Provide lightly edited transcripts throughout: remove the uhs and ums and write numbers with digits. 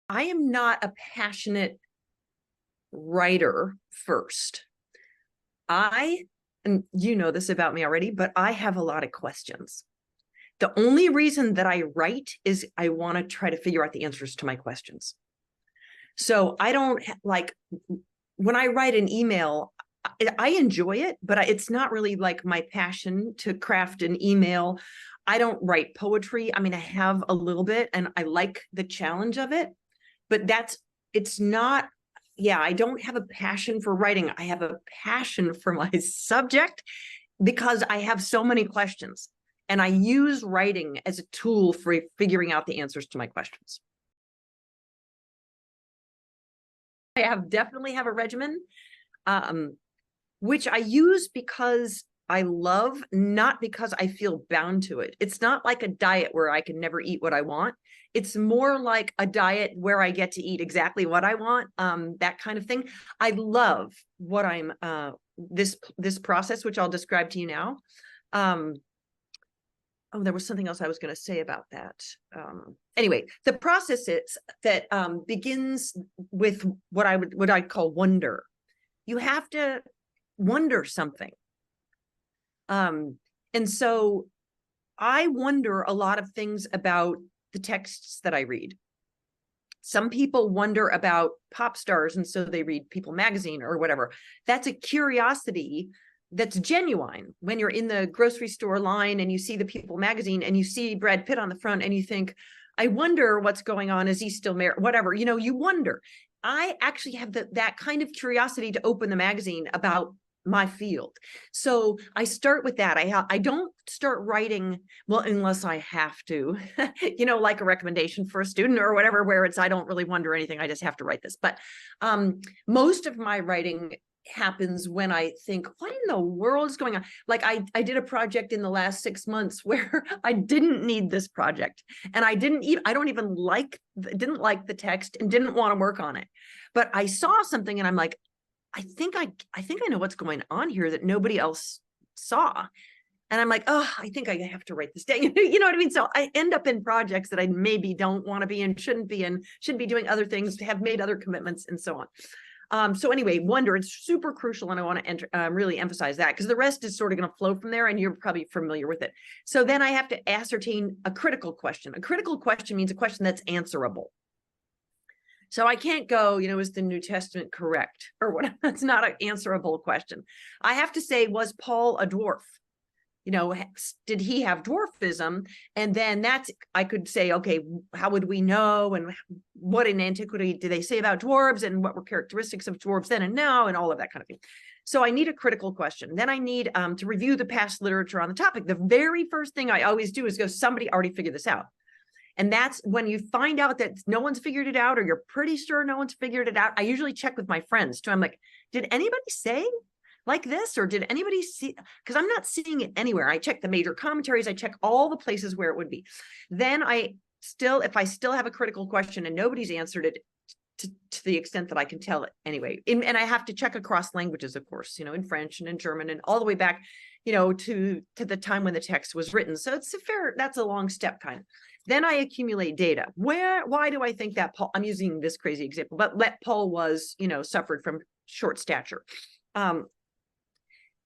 I am not a passionate writer first. And you know this about me already, but I have a lot of questions. The only reason that I write is I want to try to figure out the answers to my questions. So I don't like when I write an email, I enjoy it, but it's not really like my passion to craft an email. I don't write poetry. I mean, I have a little bit and I like the challenge of it, but it's not, yeah, I don't have a passion for writing. I have a passion for my subject because I have so many questions and I use writing as a tool for figuring out the answers to my questions. I definitely have a regimen, which I use because I love, not because I feel bound to it. It's not like a diet where I can never eat what I want. It's more like a diet where I get to eat exactly what I want, that kind of thing. I love what I'm, this process, which I'll describe to you now. Oh, there was something else I was going to say about that. Anyway, the process is that begins with what I'd call wonder. You have to wonder something. And so I wonder a lot of things about the texts that I read. Some people wonder about pop stars, and so they read People magazine or whatever. That's a curiosity that's genuine. When you're in the grocery store line and you see the People magazine and you see Brad Pitt on the front and you think, I wonder what's going on. Is he still married? Whatever, you know, you wonder. I actually have that kind of curiosity to open the magazine about my field. So I start with that. I don't start writing, well, unless I have to, you know, like a recommendation for a student or whatever, where it's, I don't really wonder anything. I just have to write this. But most of my writing happens when I think, what in the world is going on? Like I did a project in the last 6 months where I didn't need this project. And I didn't like the text and didn't want to work on it. But I saw something and I'm like, I think I know what's going on here that nobody else saw. And I'm like, oh, I think I have to write this down. You know what I mean? So I end up in projects that I maybe don't want to be in, shouldn't be in, should be doing other things, have made other commitments and so on. So anyway, wonder, it's super crucial. And I want to really emphasize that because the rest is sort of going to flow from there and you're probably familiar with it. So then I have to ascertain a critical question. A critical question means a question that's answerable. So I can't go, you know, is the New Testament correct or what? That's not an answerable question. I have to say, was Paul a dwarf? You know, did he have dwarfism? And then I could say, okay, how would we know? And what in antiquity did they say about dwarves? And what were characteristics of dwarves then and now? And all of that kind of thing. So I need a critical question. Then I need to review the past literature on the topic. The very first thing I always do is go, somebody already figured this out. And that's when you find out that no one's figured it out, or you're pretty sure no one's figured it out. I usually check with my friends too. I'm like, did anybody say like this? Or did anybody see? Because I'm not seeing it anywhere. I check the major commentaries. I check all the places where it would be. Then if I still have a critical question and nobody's answered it to the extent that I can tell it anyway. And I have to check across languages, of course, you know, in French and in German and all the way back, you know, to the time when the text was written. So that's a long step kind of. Then I accumulate data. Why do I think that Paul, I'm using this crazy example, but Paul was, you know, suffered from short stature. I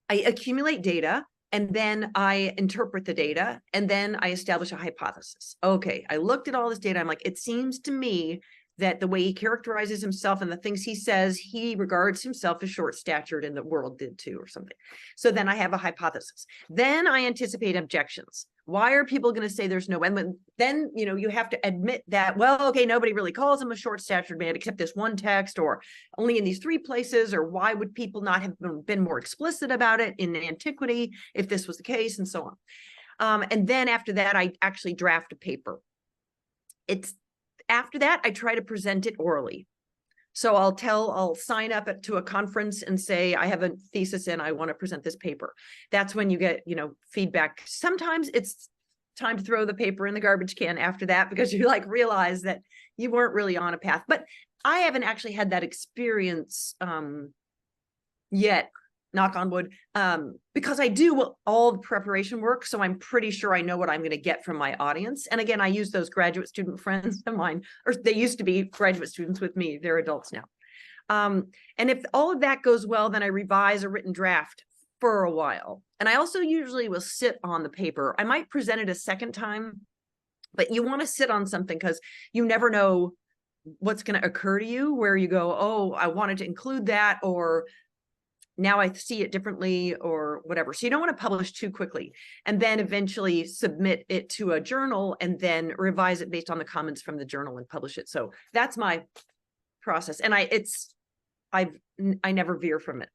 accumulate data and then I interpret the data and then I establish a hypothesis. Okay, I looked at all this data. I'm like, it seems to me that the way he characterizes himself and the things he says, he regards himself as short-statured and the world did too or something. So then I have a hypothesis. Then I anticipate objections. Why are people going to say there's no end? Then, you know, you have to admit that, well, okay, nobody really calls him a short-statured man except this one text or only in these 3 places, or why would people not have been more explicit about it in antiquity if this was the case, and so on. And then after that, I actually draft a paper. After that, I try to present it orally. So I'll sign up to a conference and say, I have a thesis and I want to present this paper. That's when you get, you know, feedback. Sometimes it's time to throw the paper in the garbage can after that because you like realize that you weren't really on a path. But I haven't actually had that experience yet knock on wood, because I do all the preparation work. So I'm pretty sure I know what I'm going to get from my audience. And again, I use those graduate student friends of mine, or they used to be graduate students with me. They're adults now. And if all of that goes well, then I revise a written draft for a while. And I also usually will sit on the paper. I might present it a second time, but you want to sit on something because you never know what's going to occur to you, where you go, oh, I wanted to include that, or now I see it differently, or whatever. So you don't want to publish too quickly, and then eventually submit it to a journal and then revise it based on the comments from the journal and publish it. So that's my process. And I never veer from it.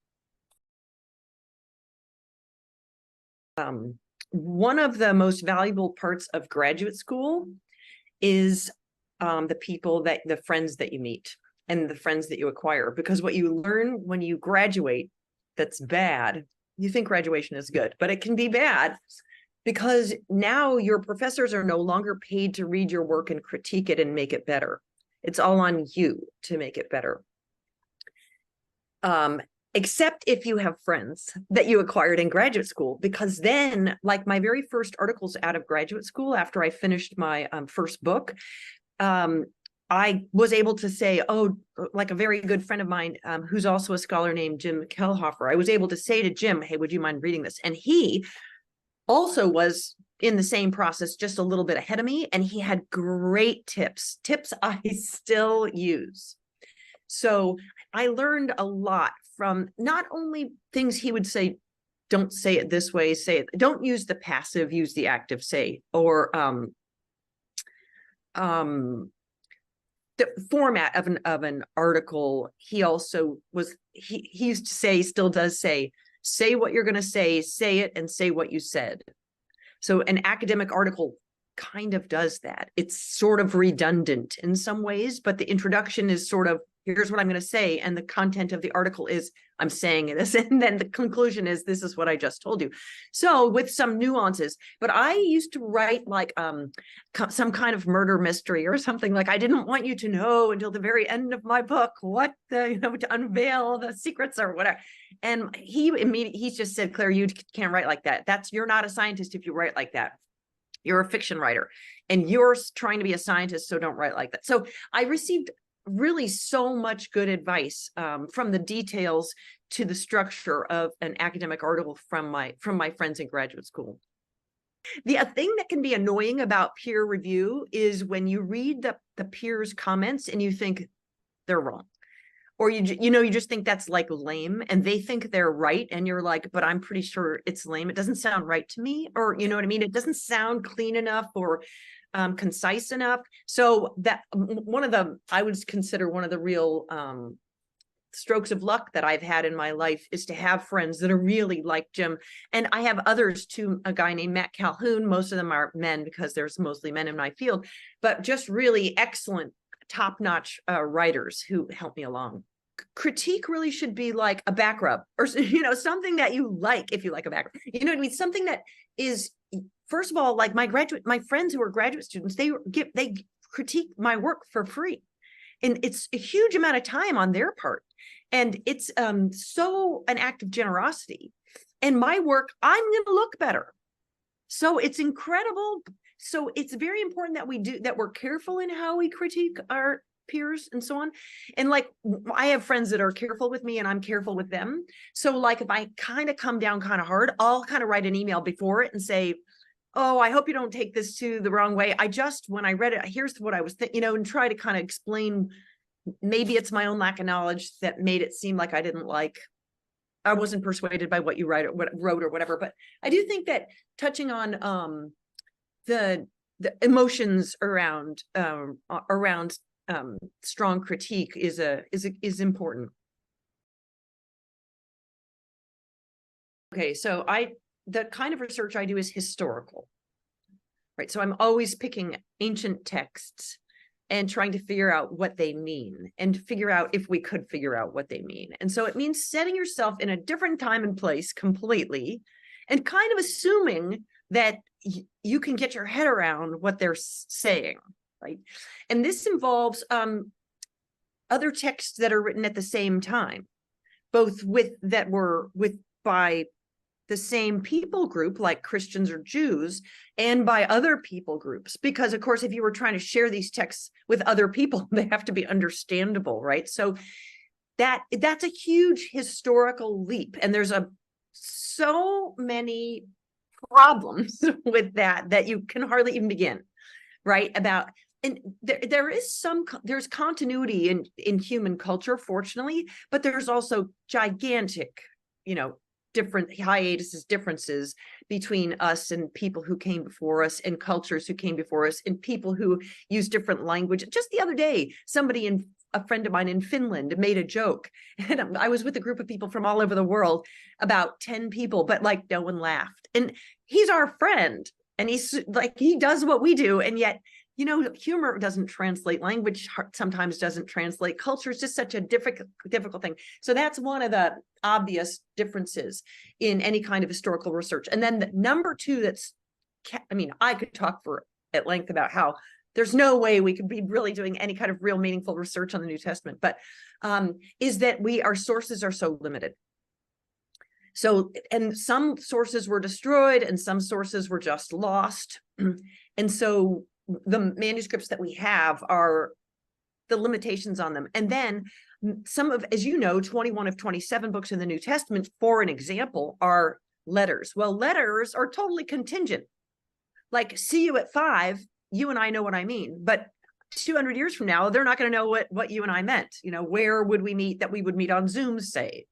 One of the most valuable parts of graduate school is the friends that you meet and the friends that you acquire, because what you learn when you graduate that's bad, you think graduation is good, but it can be bad because now your professors are no longer paid to read your work and critique it and make it better. It's all on you to make it better. Except if you have friends that you acquired in graduate school, because then, like my very first articles out of graduate school, after I finished my first book, I was able to say, oh, like a very good friend of mine, who's also a scholar named Jim Kellhofer, I was able to say to Jim, hey, would you mind reading this? And he also was in the same process, just a little bit ahead of me. And he had great tips I still use. So I learned a lot from not only things he would say, don't say it this way, say it, don't use the passive, use the active, say, or the format of an article. He also was, he used to say, still does say what you're going to say it, and say what you said. So an academic article kind of does that. It's sort of redundant in some ways, but the introduction is sort of, here's what I'm going to say, and the content of the article is, I'm saying this, and then the conclusion is, this is what I just told you. So with some nuances, but I used to write like some kind of murder mystery or something, like I didn't want you to know until the very end of my book what the, to unveil the secrets or whatever. And he just said, Claire, you can't write like that. You're not a scientist if you write like that. You're a fiction writer, and you're trying to be a scientist, so don't write like that. So I received really so much good advice, from the details to the structure of an academic article from my friends in graduate school. The thing that can be annoying about peer review is when you read the peers' comments and you think they're wrong, or you just think that's like lame, and they think they're right, and you're like, but I'm pretty sure it's lame. It doesn't sound right to me, or you know what I mean? It doesn't sound clean enough or concise enough. So that I would consider one of the real strokes of luck that I've had in my life is to have friends that are really like Jim. And I have others too, a guy named Matt Calhoun. Most of them are men because there's mostly men in my field, but just really excellent, top-notch writers who help me along. Critique really should be like a back rub, or something that you like, if you like a back rub. You know what I mean? Something that is, first of all, like my friends who are graduate students, they critique my work for free. And it's a huge amount of time on their part. And it's so an act of generosity. And my work, I'm going to look better. So it's incredible. So it's very important that we're careful in how we critique our peers and so on. And like, I have friends that are careful with me and I'm careful with them. So like, if I kind of come down kind of hard, I'll kind of write an email before it and say, oh, I hope you don't take this to the wrong way. When I read it, here's what I was thinking, and try to kind of explain, maybe it's my own lack of knowledge that made it seem like I wasn't persuaded by what you wrote or whatever. But I do think that touching on the emotions around strong critique is important. Okay, so the kind of research I do is historical, right? So I'm always picking ancient texts and trying to figure out what they mean, and figure out if we could figure out what they mean. And so it means setting yourself in a different time and place completely, and kind of assuming that you can get your head around what they're saying, right? And this involves other texts that are written at the same time. both by the same people group, like Christians or Jews, and by other people groups. Because, of course, if you were trying to share these texts with other people, they have to be understandable, right? So that's a huge historical leap. And there's so many problems with that you can hardly even begin, right? And there's continuity in human culture, fortunately, but there's also gigantic, different differences between us and people who came before us, and cultures who came before us, and people who use different language. Just the other day, a friend of mine in Finland made a joke, and I was with a group of people from all over the world, about 10 people, but like no one laughed. And he's our friend, and he's like, he does what we do, and yet, humor doesn't translate, language sometimes doesn't translate, culture is just such a difficult thing. So that's one of the obvious differences in any kind of historical research. And then the number two, I could talk at length about how there's no way we could be really doing any kind of real meaningful research on the New Testament, but is that our sources are so limited. So, and some sources were destroyed and some sources were just lost. And so the manuscripts that we have are the limitations on them. And then as 21 of 27 books in the New Testament, for an example, are letters. Well, letters are totally contingent. Like, see you at 5, you and I know what I mean, but 200 years from now, they're not going to know what you and I meant. Where would we meet? That we would meet on Zoom, say.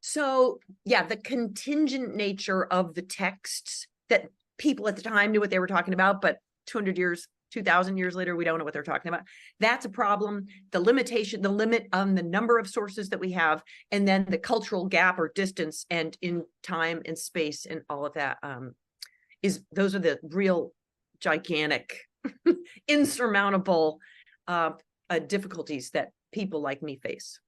So yeah, the contingent nature of the texts, that people at the time knew what they were talking about, but 2,000 years later, we don't know what they're talking about. That's a problem. The limit on the number of sources that we have, and then the cultural gap or distance and in time and space and all of that, those are the real gigantic, insurmountable difficulties that people like me face.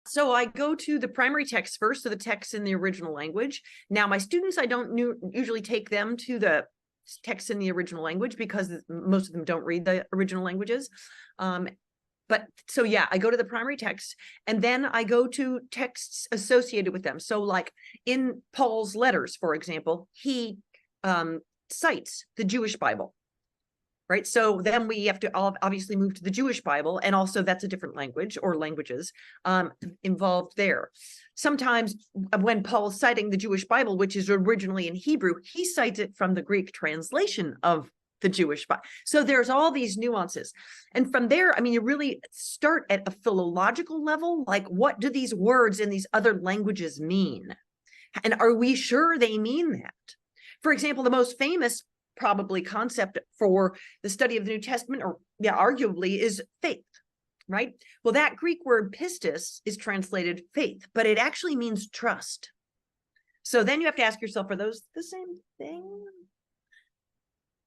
So I go to the primary text first, so the text in the original language. Now, my students, I don't usually take them to the text in the original language because most of them don't read the original languages. But so yeah, I go to the primary text, and then I go to texts associated with them. So like in Paul's letters, for example, he cites the Jewish Bible. Right. So then we have to obviously move to the Jewish Bible. And also that's a different language or languages involved there. Sometimes when Paul's citing the Jewish Bible, which is originally in Hebrew, he cites it from the Greek translation of the Jewish Bible. So there's all these nuances. And from there, you really start at a philological level. Like, what do these words in these other languages mean? And are we sure they mean that? For example, the most famous probably concept for the study of the New Testament, or arguably, is faith, right? Well, that Greek word pistis is translated faith, but it actually means trust. So then you have to ask yourself, are those the same thing?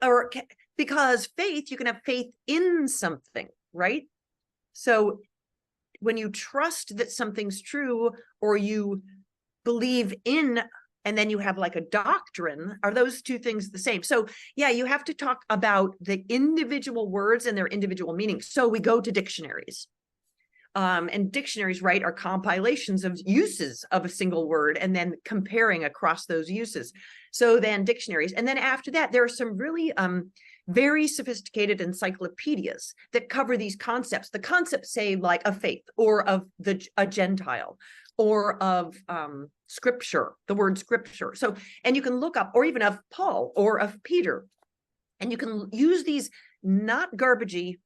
Or because faith, you can have faith in something, right? So when you trust that something's true, or you believe in, and then you have like a doctrine, are those two things the same? So yeah, you have to talk about the individual words and their individual meanings. So we go to dictionaries. And dictionaries, right, are compilations of uses of a single word and then comparing across those uses. So then dictionaries. And then after that, there are some really very sophisticated encyclopedias that cover these concepts. The concepts, say, like of faith, or of a Gentile, or of scripture, the word scripture. So, and you can look up, or even of Paul or of Peter, and you can use these not garbagey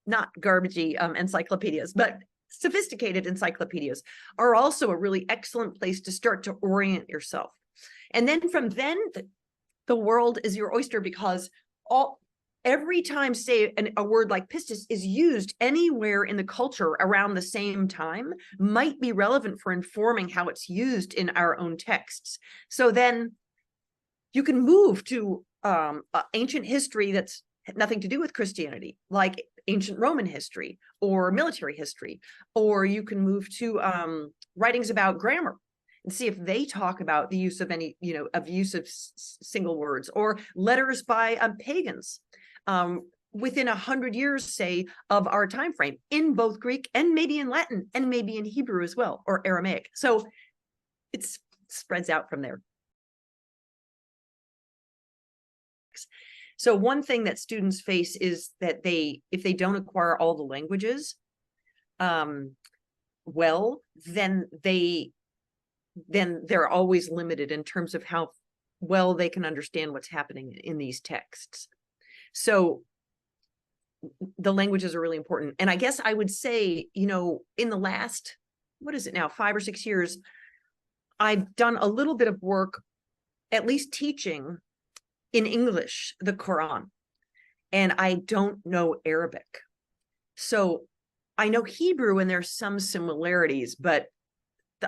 encyclopedias, but sophisticated encyclopedias are also a really excellent place to start to orient yourself. And then from then, the world is your oyster, because every time, say, a word like pistis is used anywhere in the culture around the same time might be relevant for informing how it's used in our own texts. So then you can move to ancient history that's nothing to do with Christianity, like ancient Roman history or military history, or you can move to writings about grammar and see if they talk about the use of use of single words, or letters by pagans. within 100 years, say, of our time frame, in both Greek and maybe in Latin and maybe in Hebrew as well, or Aramaic. So it spreads out from there. So one thing that students face is that if they don't acquire all the languages, well, then they're always limited in terms of how well they can understand what's happening in these texts. So the languages are really important. And I guess I would say, in the last, what is it now, 5 or 6 years, I've done a little bit of work, at least teaching in English, the Quran. And I don't know Arabic. So I know Hebrew and there's some similarities, but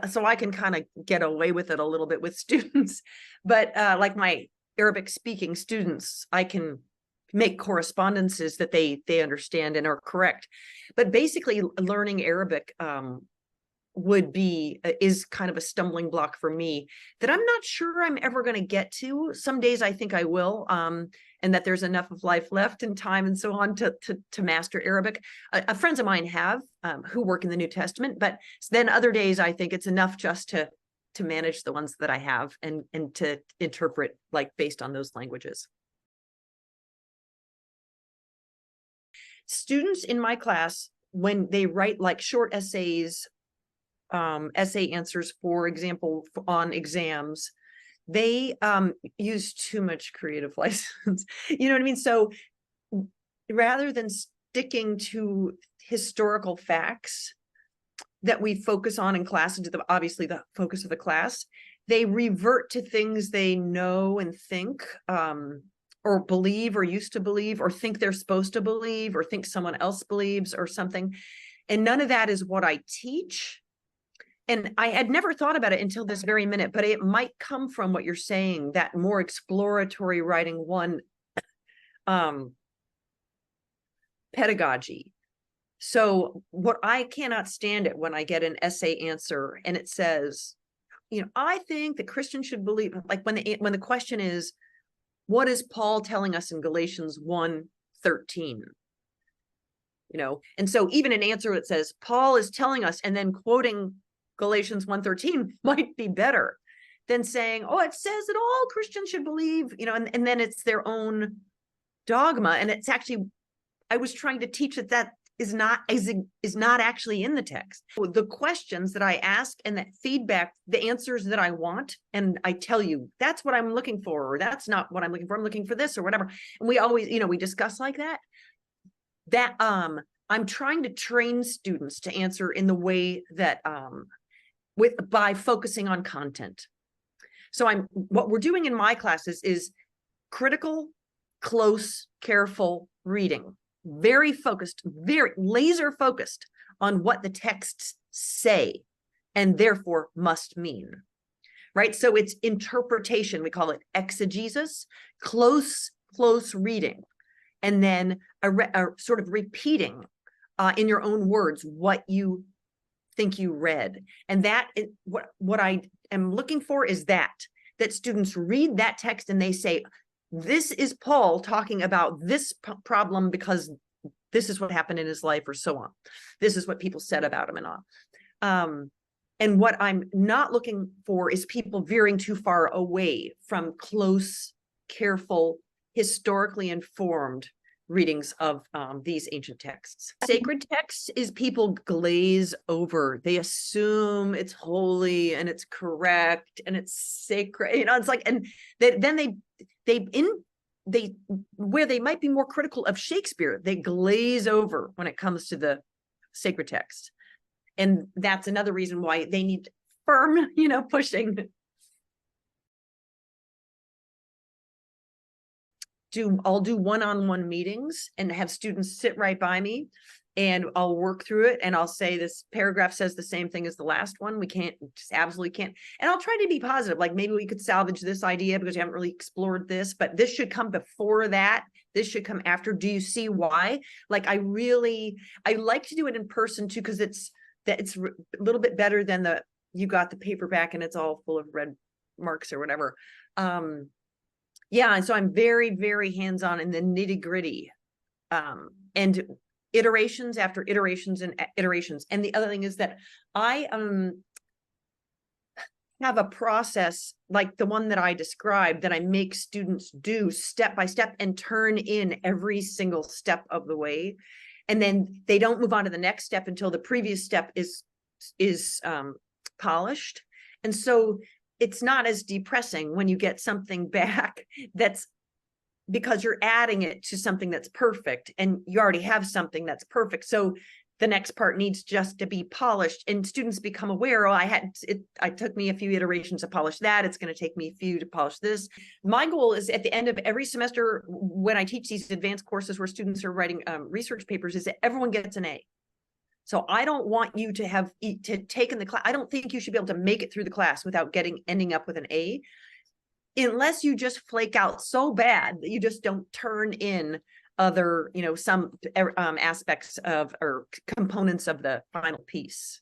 so I can kind of get away with it a little bit with students. But like my Arabic speaking students, I can make correspondences that they understand and are correct. But basically learning Arabic is kind of a stumbling block for me that I'm not sure I'm ever going to get to. Some days I think I will, and that there's enough of life left and time and so on to master Arabic. Friends of mine have who work in the New Testament, but then other days I think it's enough just to manage the ones that I have and to interpret like based on those languages. Students in my class, when they write like short essays, essay answers, for example, on exams, they use too much creative license. You know what I mean? So rather than sticking to historical facts that we focus on in class, into obviously the focus of the class, they revert to things they know and think, or believe, or used to believe, or think they're supposed to believe, or think someone else believes, or something. And none of that is what I teach. And I had never thought about it until this very minute, but it might come from what you're saying, that more exploratory writing one pedagogy. So what I cannot stand it when I get an essay answer and it says, I think that Christians should believe, like when the question is, what is Paul telling us in Galatians 1:13? And so even an answer that says Paul is telling us and then quoting Galatians 1:13 might be better than saying, oh, it says that all Christians should believe, and then it's their own dogma. And it's actually, I was trying to teach that is not actually in the text. The questions that I ask and that feedback, the answers that I want, and I tell you, that's what I'm looking for, or that's not what I'm looking for. I'm looking for this or whatever. And we always, we discuss like that. I'm trying to train students to answer in the way that, by focusing on content. So what we're doing in my classes is critical, close, careful reading. Very focused, very laser focused on what the texts say and therefore must mean, right? So it's interpretation. We call it exegesis, close reading, and then a sort of repeating in your own words what you think you read. And that is what I am looking for is that students read that text and they say, this is Paul talking about this problem because this is what happened in his life, or so on. This is what people said about him and on. And what I'm not looking for is people veering too far away from close, careful, historically informed readings of these ancient texts. Sacred texts is people glaze over. They assume it's holy and it's correct and it's sacred. It's like, and then they where they might be more critical of Shakespeare, they glaze over when it comes to the sacred text. And that's another reason why they need firm, pushing. I'll do one-on-one meetings and have students sit right by me, and I'll work through it, and I'll say this paragraph says the same thing as the last one. We just absolutely can't. And I'll try to be positive, like maybe we could salvage this idea because you haven't really explored this, but this should come before that. This should come after. Do you see why? Like I like to do it in person too, because it's a little bit better than you got the paperback and it's all full of red marks or whatever. Yeah, and so I'm very, very hands-on in the nitty-gritty And iterations after iterations and iterations. And the other thing is that I have a process like the one that I described that I make students do step by step and turn in every single step of the way. And then they don't move on to the next step until the previous step is polished. And so it's not as depressing when you get something back that's because you're adding it to something that's perfect and you already have something that's perfect. So the next part needs just to be polished and students become aware, oh, it took me a few iterations to polish that. It's going to take me a few to polish this. My goal is at the end of every semester, when I teach these advanced courses where students are writing research papers, is that everyone gets an A. So I don't want you to have taken the class. I don't think you should be able to make it through the class without ending up with an A, unless you just flake out so bad that you just don't turn in other, some aspects of or components of the final piece.